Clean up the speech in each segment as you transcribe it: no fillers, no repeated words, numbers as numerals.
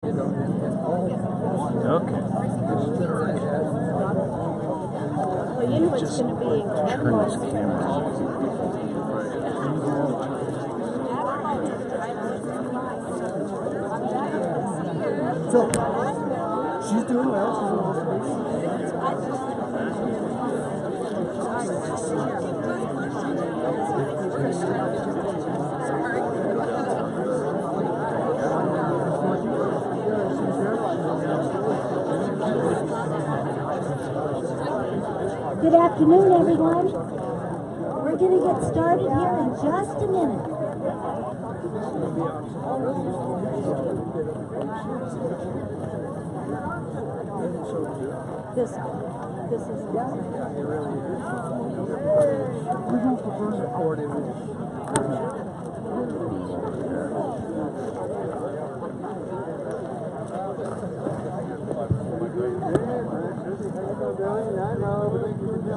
Okay. Well, you know it's going to be incredible. So, she's doing well. Good afternoon, everyone. We're going to get started here in just a minute. This is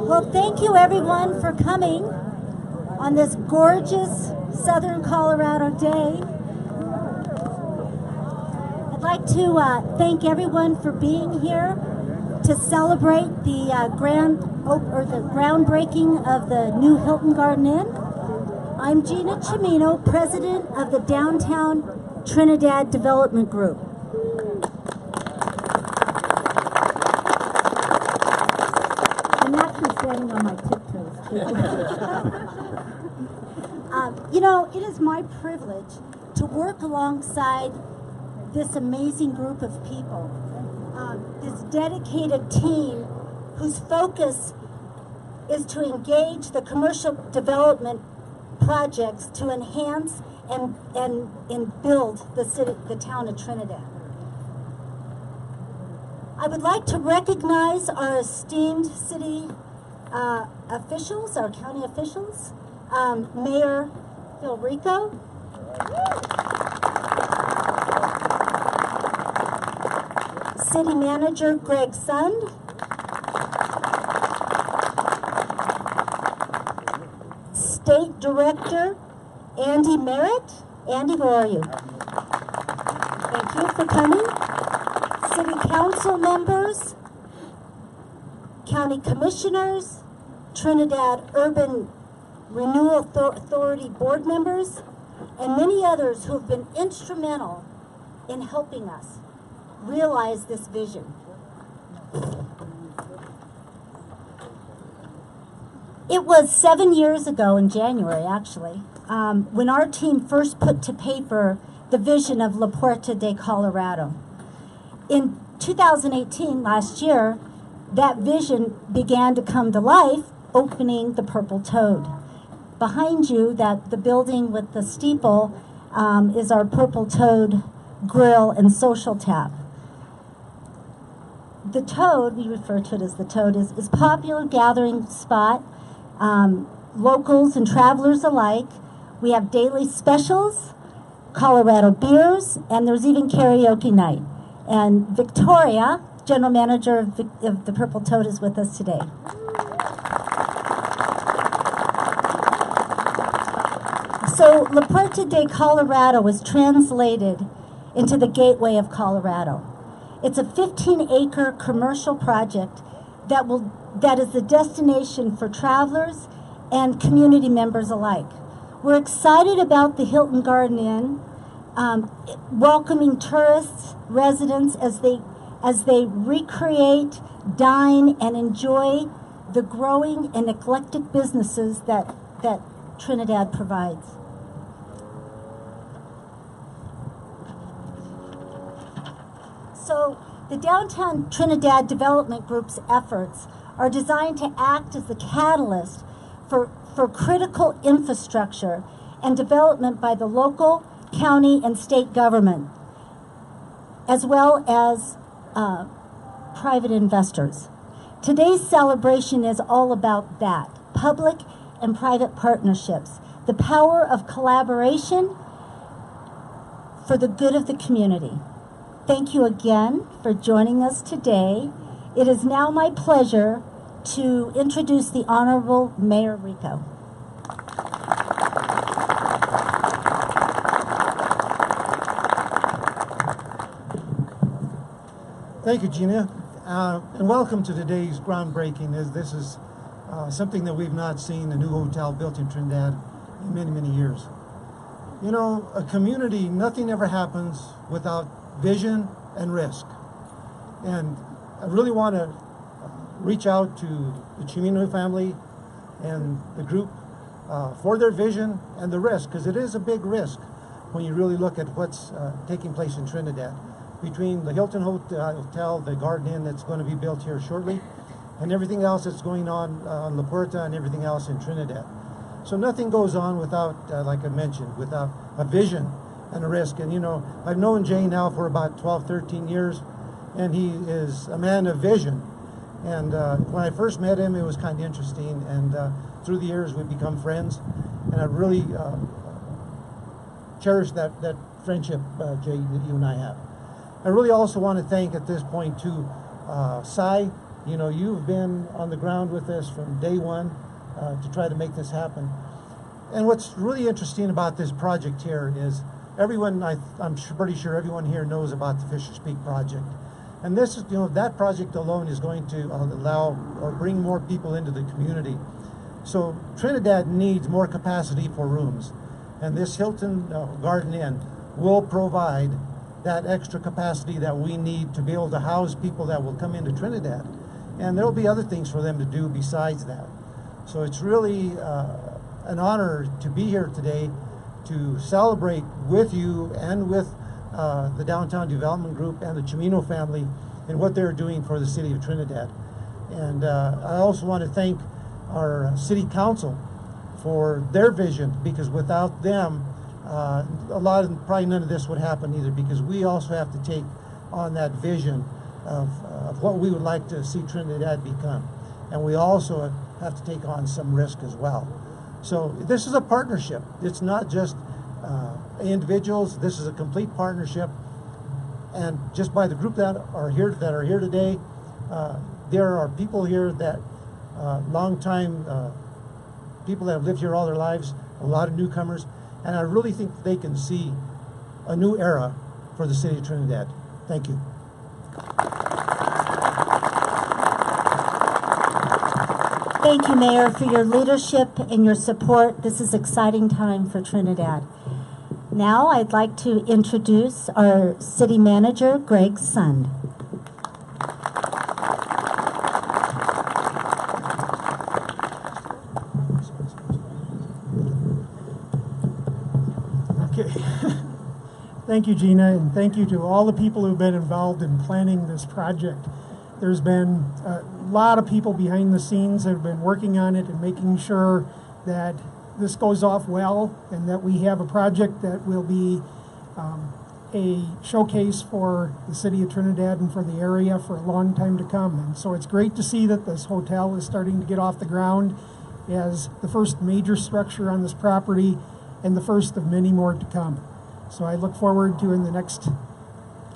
Well, thank you everyone for coming on this gorgeous Southern Colorado day. I'd like to thank everyone for being here to celebrate the groundbreaking of the new Hilton Garden Inn. I'm Jay Cimino, president of the Downtown Trinidad Development Group. I'm actually standing on my tiptoes. You know, it is my privilege to work alongside this amazing group of people, this dedicated team whose focus is to engage the commercial development projects to enhance and build the town of Trinidad. I would like to recognize our esteemed city officials, our county officials, Mayor Phil Rico, City Manager Greg Sund, State Director Andy Merritt. Andy, where are you? Thank you for coming. City Council members, County Commissioners, Trinidad Urban Renewal Authority board members, and many others who have been instrumental in helping us realize this vision. It was 7 years ago in January, actually, when our team first put to paper the vision of La Puerta de Colorado. In 2018, last year, that vision began to come to life, opening the Purple Toad. Behind you, the building with the steeple, is our Purple Toad grill and social tap. The Toad, we refer to it as the Toad, is a popular gathering spot, locals and travelers alike. We have daily specials, Colorado beers, and there's even karaoke night. And Victoria, general manager of the Purple Toad, is with us today. So La Puerta de Colorado was translated into the Gateway of Colorado. It's a 15-acre commercial project that is the destination for travelers and community members alike. We're excited about the Hilton Garden Inn, welcoming tourists, residents as they recreate, dine, and enjoy the growing and eclectic businesses that Trinidad provides. So the Downtown Trinidad Development Group's efforts are designed to act as the catalyst for critical infrastructure and development by the local, county, and state government, as well as private investors. Today's celebration is all about that, public and private partnerships, the power of collaboration for the good of the community. Thank you again for joining us today. It is now my pleasure to introduce the Honorable Mayor Rico. Thank you, Gina, and welcome to today's groundbreaking. This is something that we've not seen, a new hotel built in Trinidad in many, many years. You know, a community, nothing ever happens without vision and risk. And I really want to reach out to the Cimino family and the group for their vision and the risk, because it is a big risk when you really look at what's taking place in Trinidad. Between the Hilton Hotel, the Garden Inn that's going to be built here shortly, and everything else that's going on La Puerta and everything else in Trinidad. So nothing goes on without, like I mentioned, without a vision and a risk. And you know, I've known Jay now for about 12, 13 years, and he is a man of vision. And when I first met him, it was kind of interesting, and through the years we've become friends, and I really cherish that friendship, Jay, that you and I have. I really also want to thank at this point too, Cy. You know, you've been on the ground with us from day one to try to make this happen. And what's really interesting about this project here is everyone, I'm pretty sure everyone here knows about the Fisher's Peak project. And this is, you know, that project alone is going to allow or bring more people into the community. So Trinidad needs more capacity for rooms. And this Hilton Garden Inn will provide that extra capacity that we need to be able to house people that will come into Trinidad. And there'll be other things for them to do besides that. So it's really an honor to be here today to celebrate with you and with the Downtown Development Group and the Cimino family and what they're doing for the city of Trinidad. And I also want to thank our city council for their vision, because without them, probably none of this would happen either, because we also have to take on that vision of what we would like to see Trinidad become. And we also have to take on some risk as well. So this is a partnership. It's not just individuals. This is a complete partnership. And just by the group that are here today, there are people here that long-time people that have lived here all their lives, a lot of newcomers, and I really think they can see a new era for the city of Trinidad. Thank you. Thank you, Mayor, for your leadership and your support. This is an exciting time for Trinidad. Now I'd like to introduce our city manager, Greg Sund. Thank you, Gina, and thank you to all the people who've been involved in planning this project. There's been a lot of people behind the scenes that have been working on it and making sure that this goes off well and that we have a project that will be a showcase for the city of Trinidad and for the area for a long time to come. And so it's great to see that this hotel is starting to get off the ground as the first major structure on this property and the first of many more to come. So I look forward to, in the next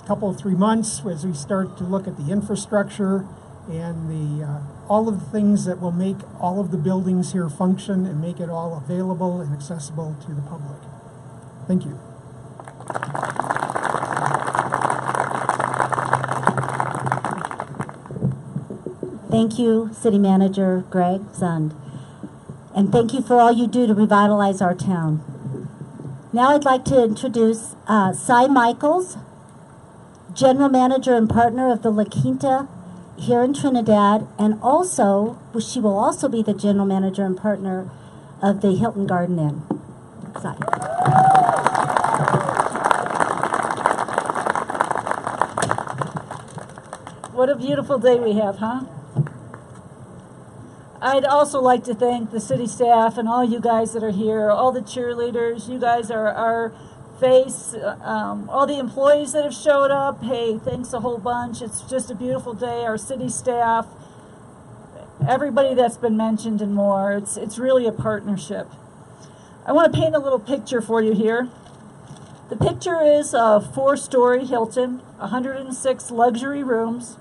couple of 3 months, as we start to look at the infrastructure and the all of the things that will make all of the buildings here function and make it all available and accessible to the public. Thank you. Thank you, City Manager Greg Sund. And thank you for all you do to revitalize our town. Now I'd like to introduce Cy Michaels, General Manager and Partner of the La Quinta here in Trinidad, and also, she will also be the General Manager and Partner of the Hilton Garden Inn. Cy. What a beautiful day we have, huh? I'd also like to thank the city staff and all you guys that are here, all the cheerleaders. You guys are our face, all the employees that have showed up. Hey, thanks a whole bunch. It's just a beautiful day. Our city staff, everybody that's been mentioned and more. It's really a partnership. I want to paint a little picture for you here. The picture is a 4-story Hilton, 106 luxury rooms.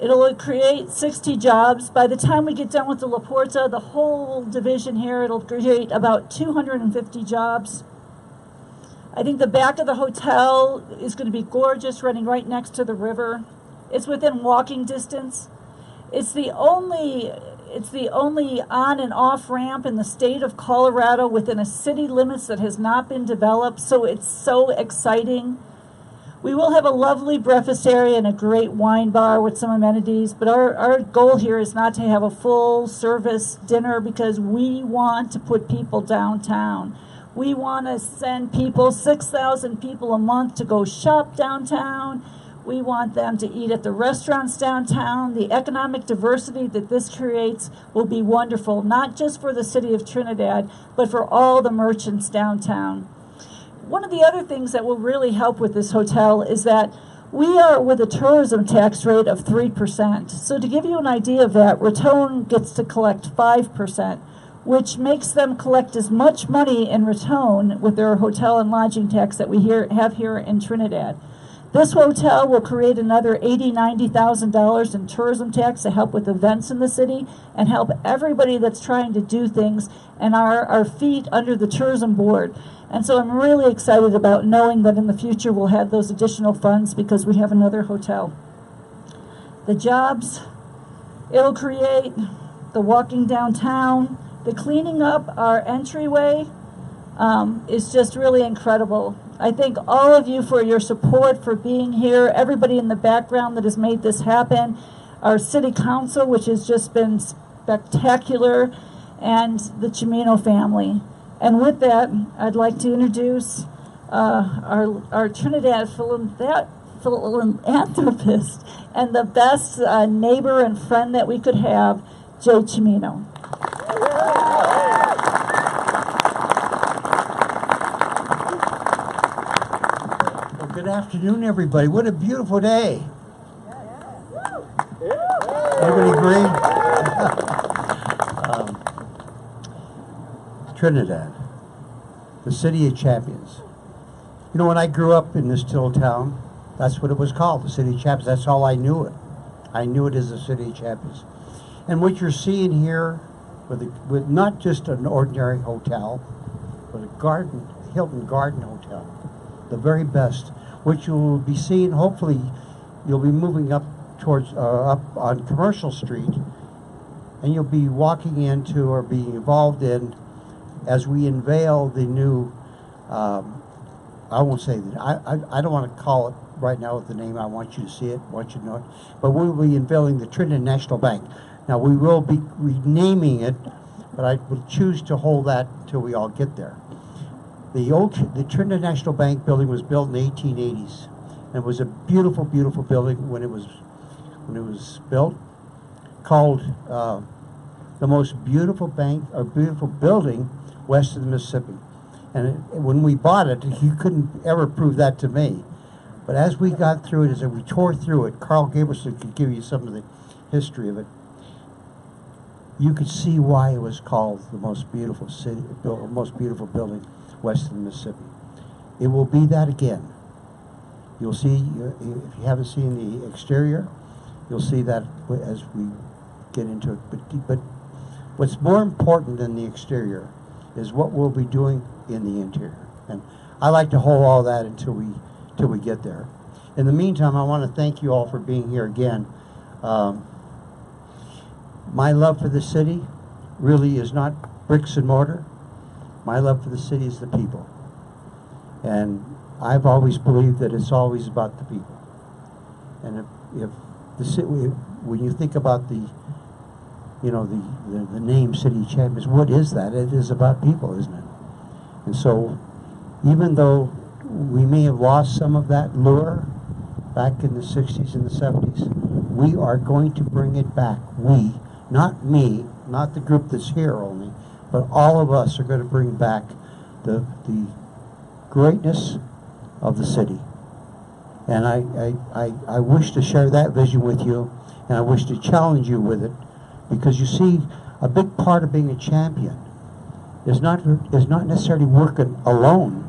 It'll create 60 jobs. By the time we get done with the La Puerta, the whole division here, it'll create about 250 jobs. I think the back of the hotel is going to be gorgeous, running right next to the river. It's within walking distance. It's the only on and off ramp in the state of Colorado within a city limits that has not been developed, so it's so exciting. We will have a lovely breakfast area and a great wine bar with some amenities, but our goal here is not to have a full service dinner because we want to put people downtown. We want to send people, 6,000 people a month, to go shop downtown. We want them to eat at the restaurants downtown. The economic diversity that this creates will be wonderful, not just for the city of Trinidad, but for all the merchants downtown. One of the other things that will really help with this hotel is that we are with a tourism tax rate of 3%. So to give you an idea of that, Raton gets to collect 5%, which makes them collect as much money in Raton with their hotel and lodging tax that we have here in Trinidad. This hotel will create another $80,000, $90,000 in tourism tax to help with events in the city and help everybody that's trying to do things and our feet under the tourism board. And so I'm really excited about knowing that in the future we'll have those additional funds because we have another hotel. The jobs it'll create, the walking downtown, the cleaning up our entryway is just really incredible. I thank all of you for your support, for being here, everybody in the background that has made this happen, our city council, which has just been spectacular, and the Cimino family. And with that, I'd like to introduce our Trinidad philanthropist and the best neighbor and friend that we could have, Jay Cimino. Well, good afternoon, everybody. What a beautiful day. Everybody agree? Trinidad, the city of champions. You know, when I grew up in this little town, that's what it was called, the city of champions. That's all I knew it. I knew it as the city of champions. And what you're seeing here with not just an ordinary hotel, but a Hilton Garden Hotel, the very best, which you'll be seeing. Hopefully, you'll be moving up towards up on Commercial Street, and you'll be walking into or being involved in as we unveil the new. I won't say that. I don't want to call it right now with the name. I want you to see it. I want you to know it. But we will be unveiling the Trinidad National Bank. Now, we will be renaming it, but I would choose to hold that until we all get there. The Trinidad National Bank building was built in the 1880s, and it was a beautiful, beautiful building when it was built, called the most beautiful bank or beautiful building west of the Mississippi. And when we bought it, you couldn't ever prove that to me. But as we got through it, as we tore through it, Carl Gaberson could give you some of the history of it. You could see why it was called the most beautiful city, most beautiful building west of the Mississippi. It will be that again. You'll see, if you haven't seen the exterior, you'll see that as we get into it. But what's more important than the exterior is what we'll be doing in the interior. And I like to hold all that until we get there. In the meantime, I want to thank you all for being here again. My love for the city really is not bricks and mortar. My love for the city is the people. And I've always believed that it's always about the people. And if the city, when you think about the name City Champions, what is that? It is about people, isn't it? And so, even though we may have lost some of that lure back in the 60s and the 70s, we are going to bring it back. We, not me, not the group that's here only, but all of us are going to bring back the greatness of the city. And I wish to share that vision with you, and I wish to challenge you with it, because you see, a big part of being a champion is not necessarily working alone.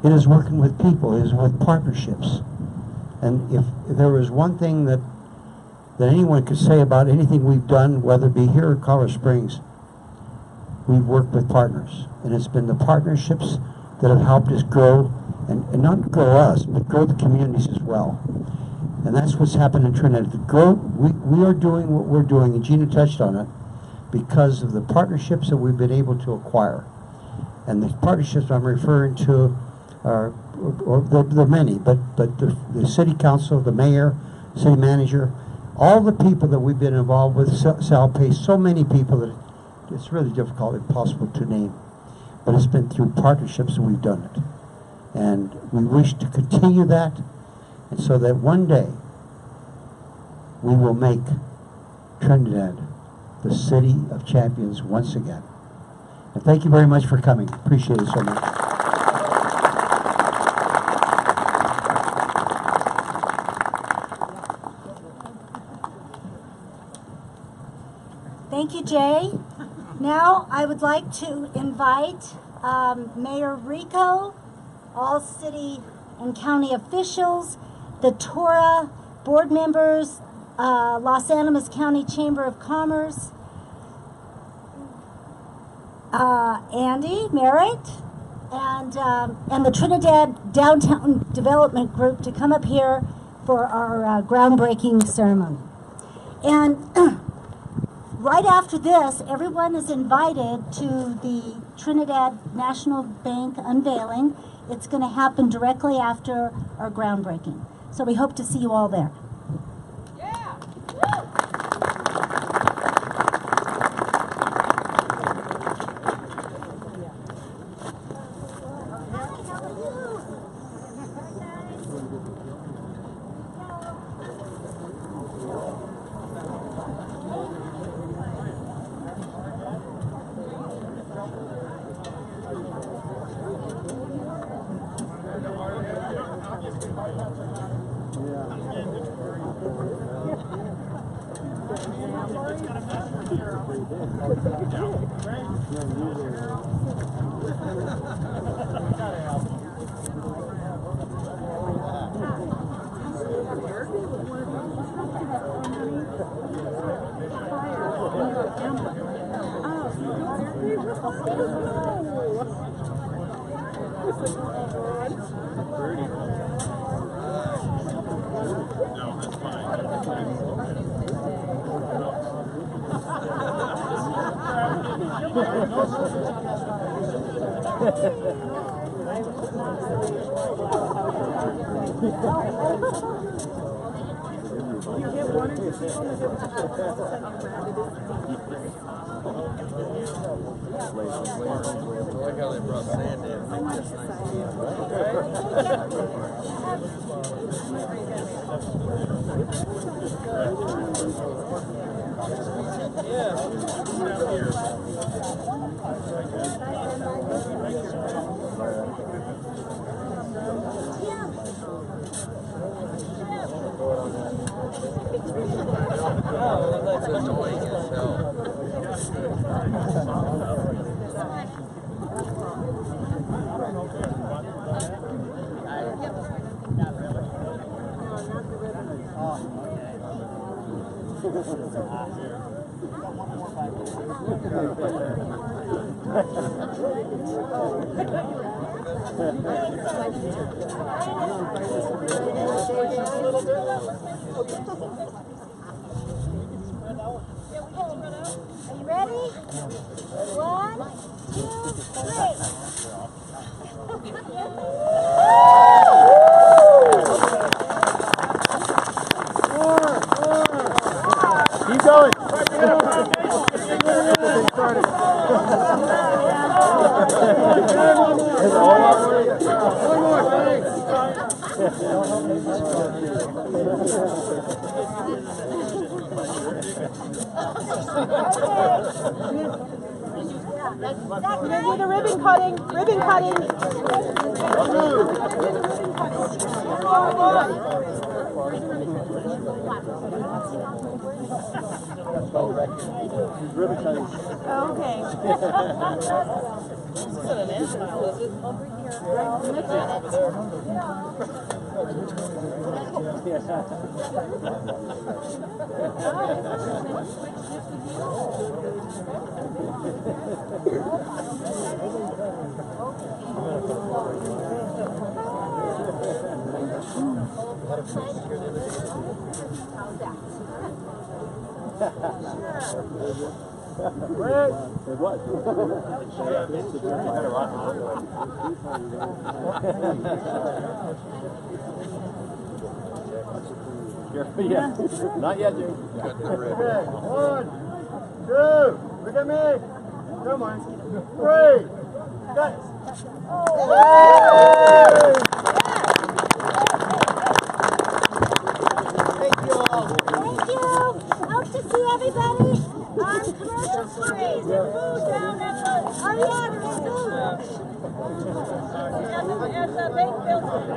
It is working with people. It is with partnerships. And if there was one thing that anyone could say about anything we've done, whether it be here in Colorado Springs, we've worked with partners. And it's been the partnerships that have helped us grow, and not grow us, but grow the communities as well. And that's what's happened in Trinidad. We are doing what we're doing, and Gina touched on it, because of the partnerships that we've been able to acquire. And the partnerships I'm referring to are, there are many, but the city council, the mayor, city manager, all the people that we've been involved with, Sal pays so many people that it's really difficult, impossible to name. But it's been through partnerships that we've done it. And we wish to continue that, and so that one day we will make Trinidad the city of champions once again. And thank you very much for coming. Appreciate it so much. Thank you, Jay. Now I would like to invite Mayor Rico, all city and county officials, the TORA board members, Los Animas County Chamber of Commerce, Andy Merritt, and the Trinidad Downtown Development Group to come up here for our groundbreaking ceremony. And right after this, everyone is invited to the Trinidad National Bank unveiling. It's going to happen directly after our groundbreaking. So we hope to see you all there. Are you ready? 1, 2, 3. Keep going. We're going to do the ribbon cutting. Ribbon cutting. Ribbon cutting. Okay. This isn't an ant pile, is it? Over here. Yeah. Not yet, Jay. Okay, 1, 2, look at me. Come on. 3, cut. Thank you. Hope to see everybody on commercial freeze and food down at the, oh yeah, free food. At the bank building.